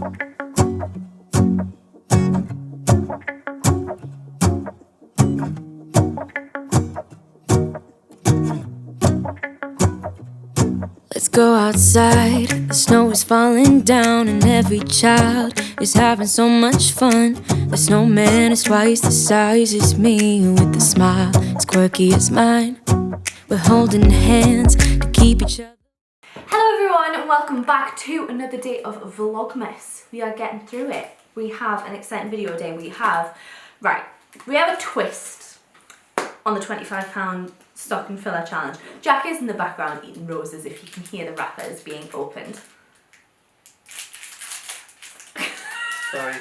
Let's go outside, the snow is falling down and every child is having so much fun. The snowman is twice the size as me, with a smile as quirky as mine. We're holding hands to keep each other. Hello everyone and welcome back to another day of Vlogmas. We are getting through it. We have an exciting video day. We have a twist on the £25 stocking filler challenge. Jack is in the background eating roses if you can hear the wrappers being opened. Sorry.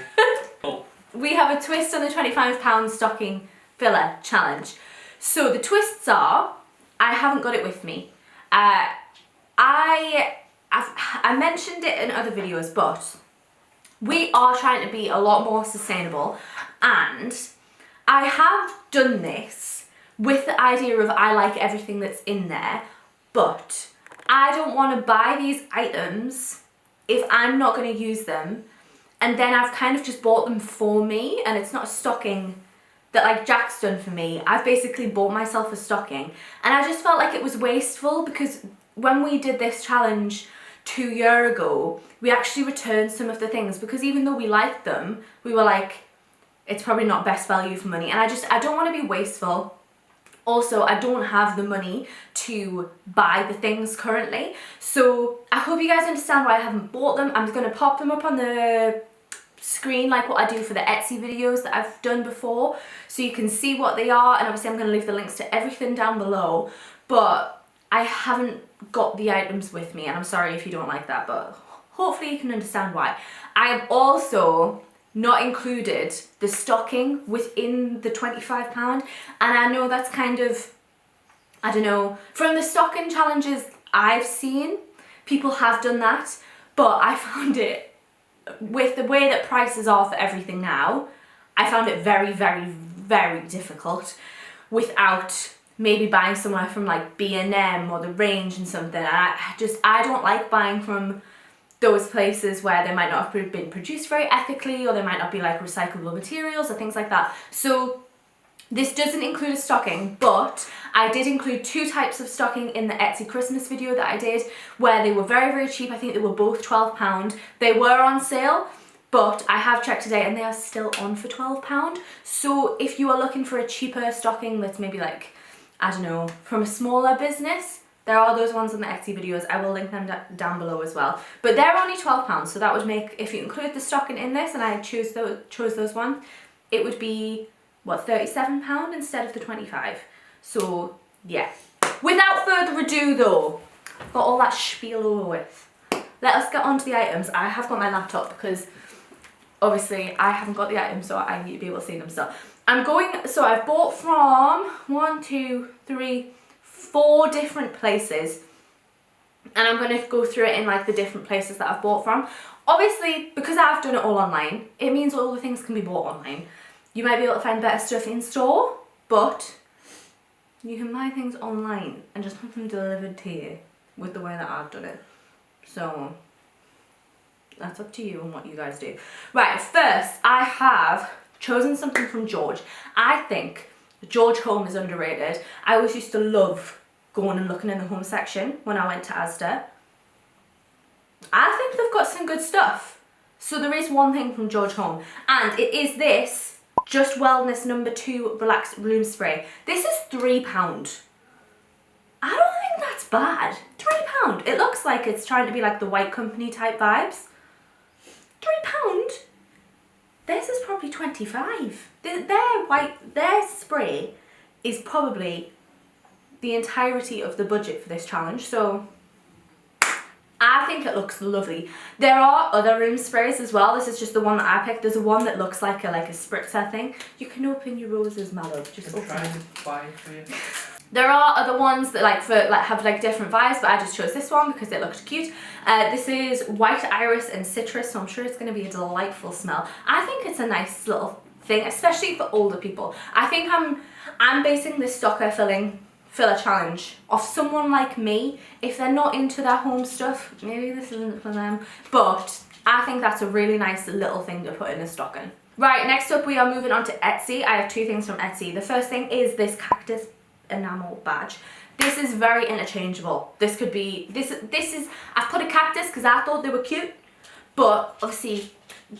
Oh. We have a twist on the £25 stocking filler challenge. So the twists are, I haven't got it with me. I mentioned it in other videos, but we are trying to be a lot more sustainable, and I have done this with the idea of I like everything that's in there, but I don't want to buy these items if I'm not going to use them, and then I've kind of just bought them for me, and it's not a stocking that like Jack's done for me. I've basically bought myself a stocking, and I just felt like it was wasteful, because when we did this challenge 2 years ago, we actually returned some of the things, because even though we liked them, we were like, it's probably not best value for money, and I don't want to be wasteful. Also, I don't have the money to buy the things currently, so I hope you guys understand why I haven't bought them. I'm going to pop them up on the screen like what I do for the Etsy videos that I've done before, so you can see what they are, and obviously I'm going to leave the links to everything down below, but I haven't got the items with me, and I'm sorry if you don't like that, but hopefully you can understand why. I have also not included the stocking within the £25, and I know that's kind of, I don't know, from the stocking challenges I've seen, people have done that, but I found it, with the way that prices are for everything now, I found it very, very, very difficult without maybe buying somewhere from like B&M or the Range and something. I don't like buying from those places where they might not have been produced very ethically, or they might not be like recyclable materials or things like that. So this doesn't include a stocking, but I did include 2 types of stocking in the Etsy Christmas video that I did, where they were very, very cheap. I think they were both £12. They were on sale, but I have checked today and they are still on for £12. So if you are looking for a cheaper stocking that's maybe like, I don't know, from a smaller business, there are those ones in the Etsy videos. I will link them down below as well. But they're only £12, so that would make, if you include the stocking in this and I chose those ones, it would be, what, £37 instead of the 25. So, yeah. Without further ado though, got all that spiel over with, let us get on to the items. I have got my laptop because obviously I haven't got the items, so I need to be able to see them still. So I've bought from 4 different places, and I'm going to go through it in like the different places that I've bought from. Obviously, because I've done it all online, it means all the things can be bought online. You might be able to find better stuff in store, but you can buy things online and just have them delivered to you with the way that I've done it. So that's up to you and what you guys do. Right, first I have chosen something from George. I think George Home is underrated. I always used to love going and looking in the home section when I went to Asda. I think they've got some good stuff. So there is one thing from George Home, and it is this Just Wellness No. 2 Relaxed Room Spray. This is £3. I don't think that's bad. £3. It looks like it's trying to be like the White Company type vibes. £3? This is probably 25. Their spray is probably the entirety of the budget for this challenge, so I think it looks lovely. There are other room sprays as well. This is just the one that I picked. There's one that looks like a spritzer thing. You can open your roses, my love. Just open them. There are other ones that have different vibes, but I just chose this one because it looked cute. This is White Iris and Citrus, so I'm sure it's going to be a delightful smell. I think it's a nice little thing, especially for older people. I think I'm basing this filler challenge off someone like me. If they're not into their home stuff, maybe this isn't for them, but I think that's a really nice little thing to put in a stocking. Right, next up we are moving on to Etsy. I have two things from Etsy. The first thing is this cactus enamel badge. This is very interchangeable. This could be, this is, I've put a cactus because I thought they were cute, but obviously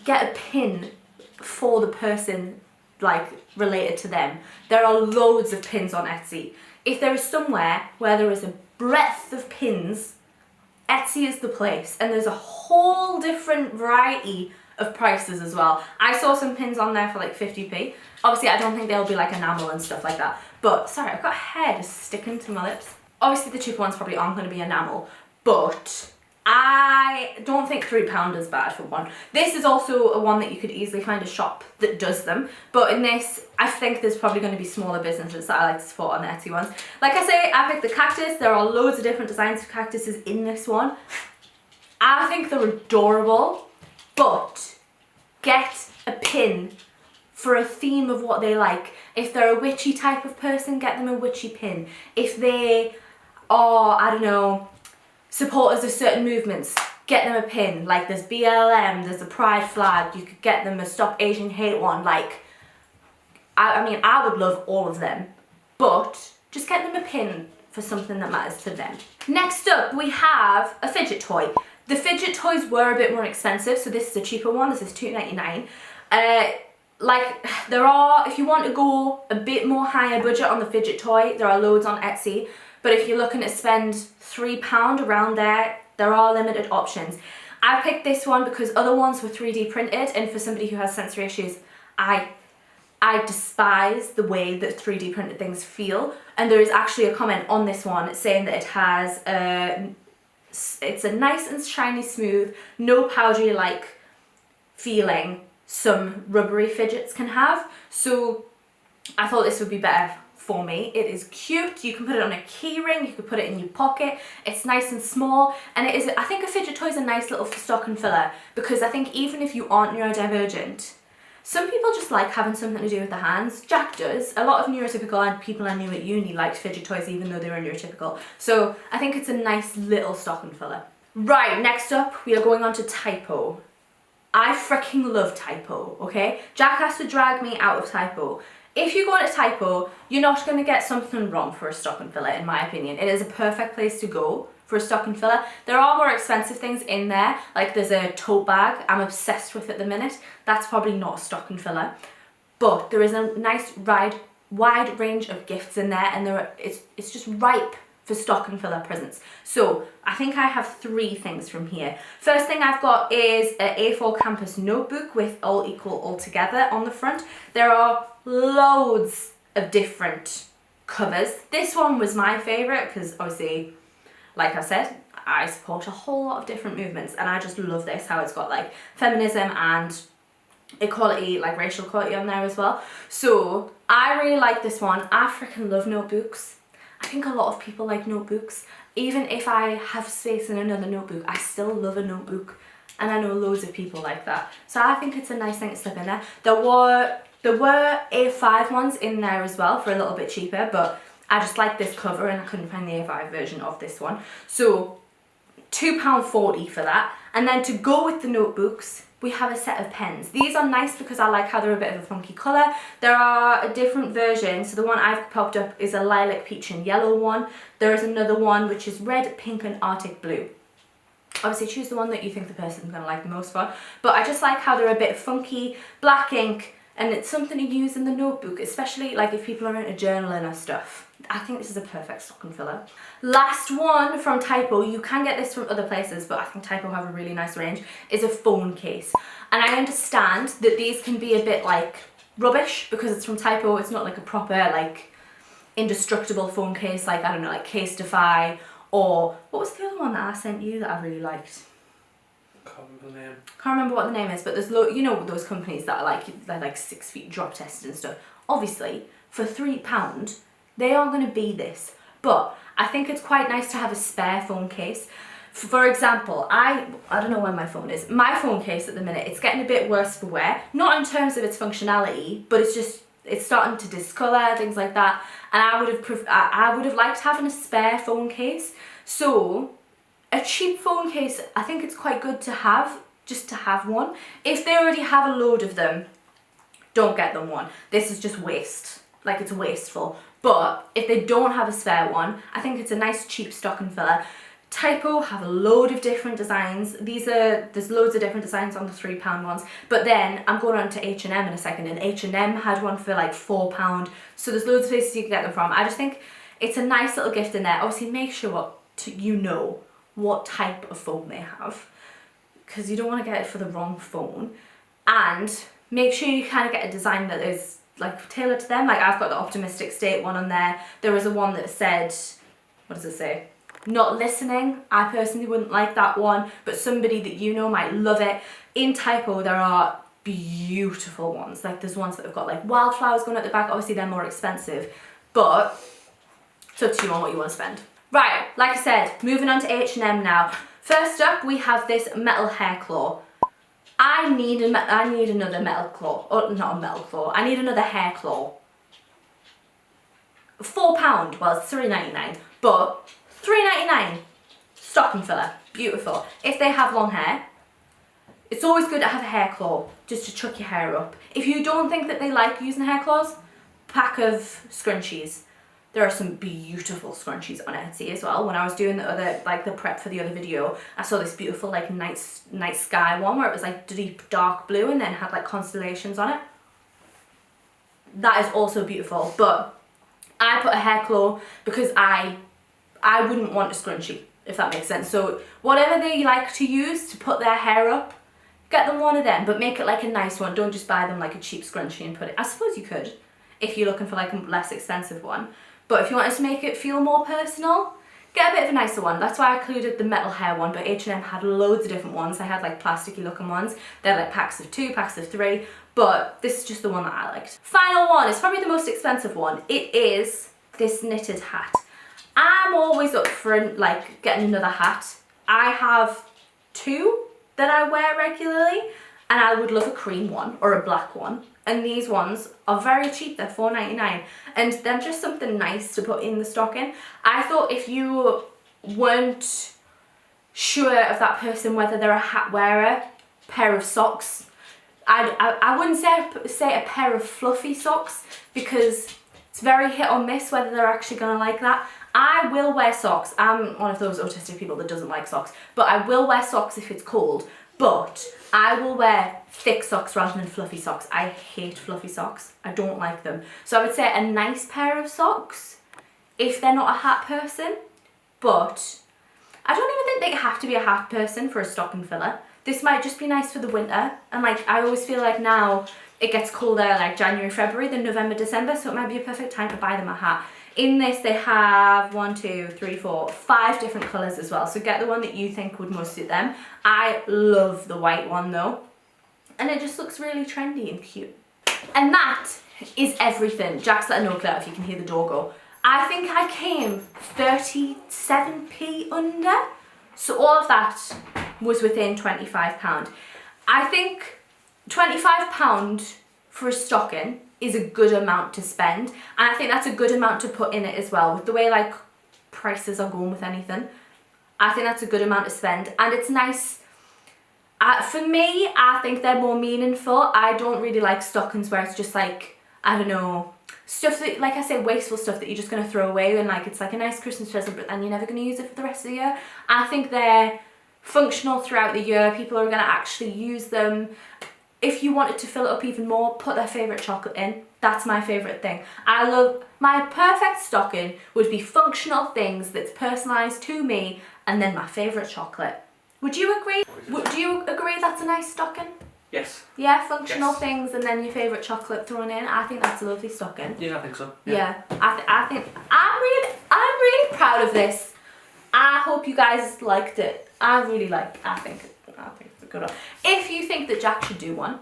get a pin for the person like related to them. There are loads of pins on Etsy. If there is somewhere where there is a breadth of pins, Etsy is the place, and there's a whole different variety of prices as well. I saw some pins on there for like 50p. Obviously I don't think they'll be like enamel and stuff like that, but sorry, I've got hair just sticking to my lips. Obviously the cheaper ones probably aren't going to be enamel, but I don't think £3 is bad for one. This is also a one that you could easily find a shop that does them, but in this I think there's probably going to be smaller businesses that I like to support on the Etsy ones. Like I say, I picked the cactus. There are loads of different designs of cactuses in this one. I think they're adorable, but get a pin for a theme of what they like. If they're a witchy type of person, get them a witchy pin. If they are, I don't know, supporters of certain movements, get them a pin. Like there's BLM, there's the Pride flag, you could get them a Stop Asian Hate one. Like, I mean, I would love all of them, but just get them a pin for something that matters to them. Next up, we have a fidget toy. The fidget toys were a bit more expensive, so this is a cheaper one. This is £2.99. Like, there are, if you want to go a bit more higher budget on the fidget toy, there are loads on Etsy. But if you're looking to spend £3 around there, there are limited options. I picked this one because other ones were 3D printed, and for somebody who has sensory issues, I despise the way that 3D printed things feel. And there is actually a comment on this one saying that it has it's a nice and shiny smooth, no powdery like feeling some rubbery fidgets can have. So I thought this would be better for me. It is cute. You can put it on a key ring, you could put it in your pocket. It's nice and small, and it is, I think a fidget toy is a nice little stocking filler, because I think even if you aren't neurodivergent, some people just like having something to do with the hands. Jack does. A lot of neurotypical people I knew at uni liked fidget toys even though they were neurotypical. So I think it's a nice little stocking filler. Right, next up we are going on to Typo. I freaking love Typo, okay? Jack has to drag me out of Typo. If you go to Typo, you're not going to get something wrong for a stocking filler, in my opinion. It is a perfect place to go for a stocking filler. There are more expensive things in there, like there's a tote bag I'm obsessed with at the minute. That's probably not a stocking filler, but there is a nice wide range of gifts in there, and it's just ripe for stocking filler presents. So I think I have three things from here. First thing I've got is an A4 campus notebook with all equal all together on the front. There are loads of different covers. This one was my favourite because obviously, like I said, I support a whole lot of different movements, and I just love this, how it's got like feminism and equality, like racial equality on there as well. So I really like this one. I freaking love notebooks. I think a lot of people like notebooks. Even if I have space in another notebook, I still love a notebook, and I know loads of people like that. So I think it's a nice thing to slip in there. There were A5 ones in there as well for a little bit cheaper, but I just like this cover and I couldn't find the A5 version of this one. So £2.40 for that. And then to go with the notebooks, we have a set of pens. These are nice because I like how they're a bit of a funky colour. There are a different version. So the one I've popped up is a lilac, peach and yellow one. There is another one which is red, pink and Arctic blue. Obviously choose the one that you think the person's going to like the most for. But I just like how they're a bit funky, black ink, and it's something to use in the notebook, especially like if people are into journaling or stuff. I think this is a perfect stocking filler. Last one from Typo, you can get this from other places, but I think Typo have a really nice range, is a phone case. And I understand that these can be a bit like rubbish because it's from Typo. It's not like a proper like indestructible phone case, like I don't know, like Case Defy, or what was the other one that I sent you that I really liked? Can't remember the name. Can't remember what the name is, but there's you know those companies that are they're like 6 feet drop tested and stuff. Obviously, for £3, they are going to be this, but I think it's quite nice to have a spare phone case. For example, I don't know where my phone is. My phone case at the minute, it's getting a bit worse for wear. Not in terms of its functionality, but it's starting to discolour, things like that. And I would have liked having a spare phone case. So a cheap phone case, I think it's quite good to have just to have one. If they already have a load of them, don't get them one. This is just waste. Like, it's wasteful. But if they don't have a spare one, I think it's a nice cheap stocking filler. Typo have a load of different designs. There's loads of different designs on the £3 ones. But then I'm going on to H&M in a second, and H&M had one for like £4. So there's loads of places you can get them from. I just think it's a nice little gift in there. Obviously, make sure you know what type of phone they have, because you don't want to get it for the wrong phone. And make sure you kind of get a design that is like tailored to them. Like, I've got the optimistic state one on there. There was a one that said, what does it say? Not listening. I personally wouldn't like that one, but somebody that you know might love it. In Typo, there are beautiful ones. Like, there's ones that have got like wildflowers going at the back. Obviously, they're more expensive, but it's up to you on what you want to spend. Right, like I said, moving on to H&M now. First up, we have this metal hair claw. I need another metal claw. Oh, not a metal claw. I need another hair claw. £4. Well, it's £3.99, but £3.99. Stocking filler. Beautiful. If they have long hair, it's always good to have a hair claw just to chuck your hair up. If you don't think that they like using hair claws, pack of scrunchies. There are some beautiful scrunchies on Etsy as well. When I was doing the prep for the other video, I saw this beautiful like night sky one where it was like deep dark blue and then had like constellations on it. That is also beautiful, but I put a hair claw because I wouldn't want a scrunchie, if that makes sense. So whatever they like to use to put their hair up, get them one of them, but make it like a nice one. Don't just buy them like a cheap scrunchie and put it. I suppose you could if you're looking for like a less expensive one. But if you wanted to make it feel more personal, get a bit of a nicer one. That's why I included the metal hair one, but H&M had loads of different ones. They had like plasticky looking ones. They're like packs of 2, packs of 3, but this is just the one that I liked. Final one is probably the most expensive one. It is this knitted hat. I'm always up for like getting another hat. I have 2 that I wear regularly, and I would love a cream one or a black one. And these ones are very cheap, they're $4.99, and they're just something nice to put in the stocking. I thought if you weren't sure of that person, whether they're a hat wearer, pair of socks. I wouldn't say a pair of fluffy socks, because it's very hit or miss whether they're actually gonna like that. I will wear socks. I'm one of those autistic people that doesn't like socks, but I will wear socks if it's cold. But I will wear thick socks rather than fluffy socks. I hate fluffy socks. I don't like them. So I would say a nice pair of socks if they're not a hat person. But I don't even think they have to be a hat person for a stocking filler. This might just be nice for the winter. And like, I always feel like now it gets colder like January, February, then November, December. So it might be a perfect time to buy them a hat. In this, they have 1, 2, 3, 4, 5 different colours as well. So get the one that you think would most suit them. I love the white one though. And it just looks really trendy and cute. And that is everything. Jack's let her know that if you can hear the door go. I think I came 37p under. So all of that was within £25. I think £25 for a stocking is a good amount to spend, and I think that's a good amount to put in it as well. With the way like prices are going with anything, I think that's a good amount to spend, and it's nice. For me, I think they're more meaningful. I don't really like stockings where it's just like, I don't know, stuff that, like I say, wasteful stuff that you're just going to throw away and like it's like a nice Christmas present, but then you're never going to use it for the rest of the year. I think they're functional throughout the year. People are going to actually use them. If you wanted to fill it up even more, put their favourite chocolate in. That's my favourite thing. I love, my perfect stocking would be functional things that's personalised to me, and then my favourite chocolate. Would you agree? Do you agree that's a nice stocking? Yes. Yeah, functional Yes. things and then your favourite chocolate thrown in. I think that's a lovely stocking. Yeah, I think so. Yeah, I think I'm really proud of this. I hope you guys liked it. I think it's a good one. If you think that Jack should do one,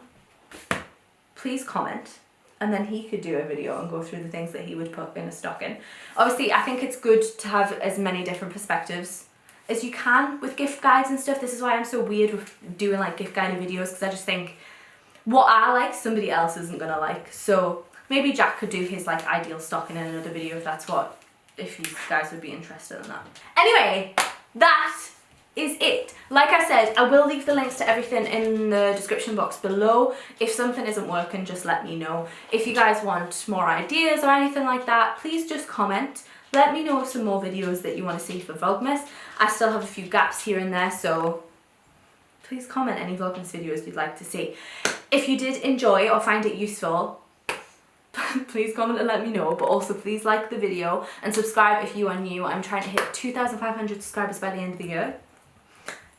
please comment, and then he could do a video and go through the things that he would put in a stocking. Obviously, I think it's good to have as many different perspectives as you can with gift guides and stuff. This is why I'm so weird with doing like gift guided videos, because I just think what I like somebody else isn't gonna like. So maybe Jack could do his like ideal stocking in another video if you guys would be interested in that. Anyway, that is it. Like I said, I will leave the links to everything in the description box below. If something isn't working, just let me know. If you guys want more ideas or anything like that, please just comment. Let me know of some more videos that you want to see for Vlogmas. I still have a few gaps here and there, so please comment any Vlogmas videos you'd like to see. If you did enjoy or find it useful, please comment and let me know, but also please like the video and subscribe if you are new. I'm trying to hit 2,500 subscribers by the end of the year.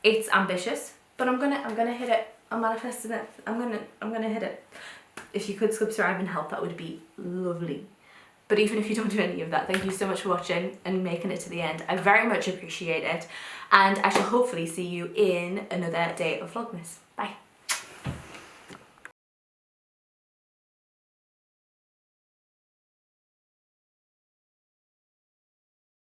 It's ambitious, but I'm gonna hit it. I'm manifesting it. I'm gonna hit it. If you could subscribe and help, that would be lovely. But even if you don't do any of that, thank you so much for watching and making it to the end. I very much appreciate it. And I shall hopefully see you in another day of Vlogmas. Bye.